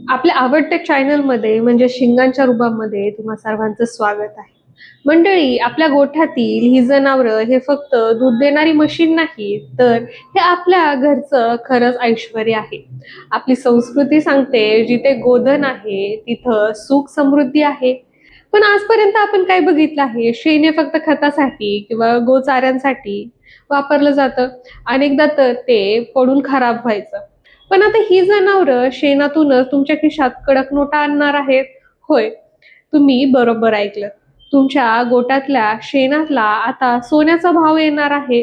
आपल्या आवडत्या चॅनलमध्ये म्हणजे शिंगांच्या रूपामध्ये तुम्हा सर्वांचं स्वागत आहे. मंडळी, आपल्या गोठ्यातील ही जनावरं हे फक्त दूध देणारी मशीन नाही, तर हे आपल्या घरचं खरंच ऐश्वर्य आहे. आपली संस्कृती सांगते, जिथे गोधन आहे तिथं सुख समृद्धी आहे. पण आजपर्यंत आपण काय बघितलं आहे, शेण हे फक्त खतासाठी किंवा गोचाऱ्यांसाठी वापरलं जातं. अनेकदा तर ते पडून खराब व्हायचं. पण आता ही जनावरं शेणातूनच तुमच्या खिशात कडक नोटा आणणार आहेत. होय, तुम्ही बरोबर ऐकलं. तुमच्या गोट्यातल्या शेणातला आता सोन्याचा भाव येणार आहे.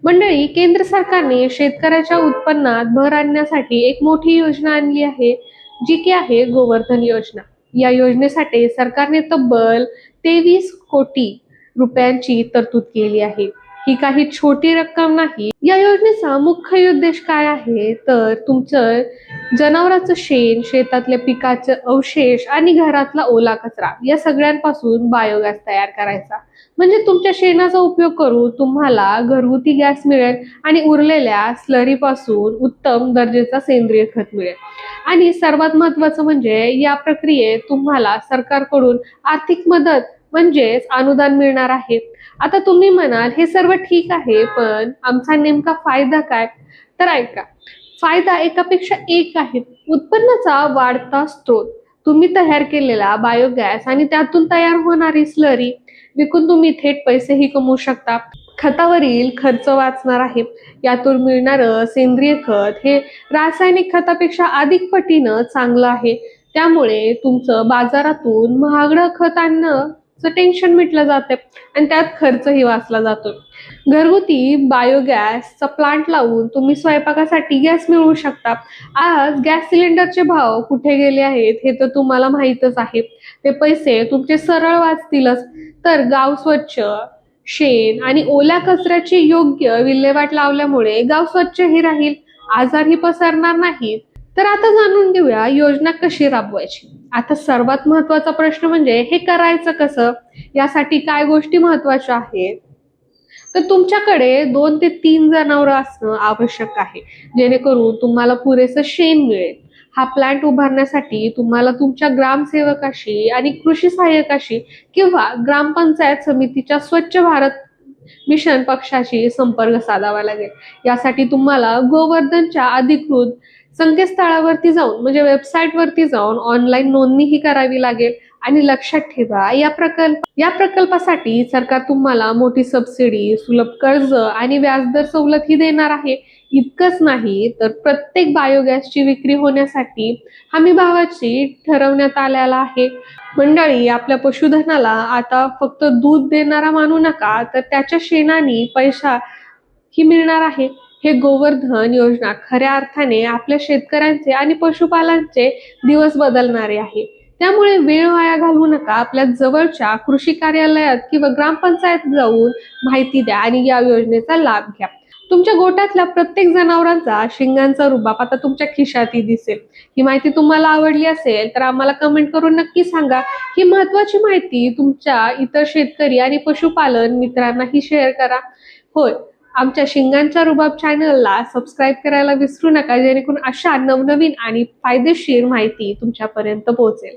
मंडळी, केंद्र सरकारने शेतकऱ्याच्या उत्पन्नात भर आणण्यासाठी एक मोठी योजना आणली आहे, जी की आहे गोवर्धन योजना. या योजनेसाठी सरकारने तब्बल 23 कोटी रुपयांची तरतूद केली आहे. ही काही छोटी रक्कम नाही. या योजनेचा मुख्य उद्देश काय आहे, तर तुमचं जनावरांचं शेण, शेतातल्या पिकाचे अवशेष आणि घरातला ओला कचरा या सगळ्यांपासून बायोगॅस तयार करायचा. म्हणजे तुमच्या शेणाचा उपयोग करून तुम्हाला घरगुती गॅस मिळेल आणि उरलेल्या स्लरीपासून उत्तम दर्जाचा सेंद्रिय खत मिळेल. आणि सर्वात महत्त्वाचं म्हणजे या प्रक्रियेत तुम्हाला सरकारकडून आर्थिक मदत म्हणजेच अनुदान मिळणार आहे. आता तुम्ही म्हणाल, हे सर्व ठीक आहे, पण आमचा नेमका फायदा काय? तर ऐका, फायदा एकापेक्षा एक आहे. उत्पन्नाचा वाढता स्रोत, तुम्ही तयार केलेला बायोगॅस आणि त्यातून तयार होणारी स्लरी विकून तुम्ही थेट पैसेही कमवू शकता. खतावरील खर्च वाचणार आहे. यातून मिळणारं सेंद्रिय खत हे रासायनिक खतापेक्षा अधिक पटीनं चांगलं आहे. त्यामुळे तुमचं बाजारातून महागडं खत आणणं टेन्शन मिटलं जाते आणि त्यात खर्चही वाचला जातो. घरगुती बायोगॅसचा प्लांट लावून तुम्ही स्वयंपाकासाठी गॅस मिळवू शकता. आज गॅस सिलेंडरचे भाव कुठे गेले आहेत हे तर तुम्हाला माहीतच आहे. ते पैसे तुमचे सरळ वाचतीलच. तर गाव स्वच्छ, शेण आणि ओल्या कचऱ्याची योग्य विल्हेवाट लावल्यामुळे गाव स्वच्छही राहील, आजारही पसरणार नाहीत. तर आता जाणून घेऊया योजना कशी राबवायची. आता सर्वात महत्वाचा प्रश्न म्हणजे हे करायचं कसं? यासाठी काय गोष्टी महत्वाच्या आहेत? तर तुमच्याकडे 2 ते 3 जनावरं असणं आवश्यक आहे, जेणेकरून तुम्हाला पुरेसं शेण मिळेल. हा प्लांट उभारण्यासाठी तुम्हाला तुमच्या ग्रामसेवकाशी आणि कृषी सहाय्यकाशी किंवा ग्रामपंचायत समितीच्या स्वच्छ भारत मिशन पक्षाशी संपर्क साधावा लागेल. यासाठी तुम्हाला गोवर्धनच्या अधिकृत संकेतस्थळावरती जाऊन म्हणजे वेबसाईटवरती जाऊन ऑनलाईन नोंदणीही करावी लागेल. आणि लक्षात ठेवा, या प्रकल्पासाठी सरकार तुम्हाला मोठी सबसिडी, सुलभ कर्ज आणि व्याजदर सवलतही देणार आहे. इतकंच नाही, तर प्रत्येक बायोगॅसची विक्री होण्यासाठी हमी भावाची ठरवण्यात आलेला आहे. मंडळी, आपल्या पशुधनाला आता फक्त दूध देणारा मानू नका, तर त्याच्या शेणाने पैसा ही मिळणार आहे. हे गोवर्धन योजना खऱ्या अर्थाने आपल्या शेतकऱ्यांचे आणि पशुपालांचे दिवस बदलणारे आहे. त्यामुळे वेळ वाया घालवू नका. आपल्या जवळच्या कृषी कार्यालयात किंवा ग्रामपंचायत जाऊन माहिती द्या आणि या योजनेचा लाभ घ्या. तुमच्या गोठ्यातल्या प्रत्येक जनावरांचा शिंगांचा रुबाब आता तुमच्या खिशातही दिसेल. ही माहिती तुम्हाला आवडली असेल तर आम्हाला कमेंट करून नक्की सांगा. ही महत्वाची माहिती तुमच्या इतर शेतकरी आणि पशुपालन मित्रांनाही शेअर करा. होय, आमच्या शिंगांच्या रुबाब चॅनलला सबस्क्राईब करायला विसरू नका, जेणेकरून अशा नवनवीन आणि फायदेशीर माहिती तुमच्यापर्यंत पोहोचेल.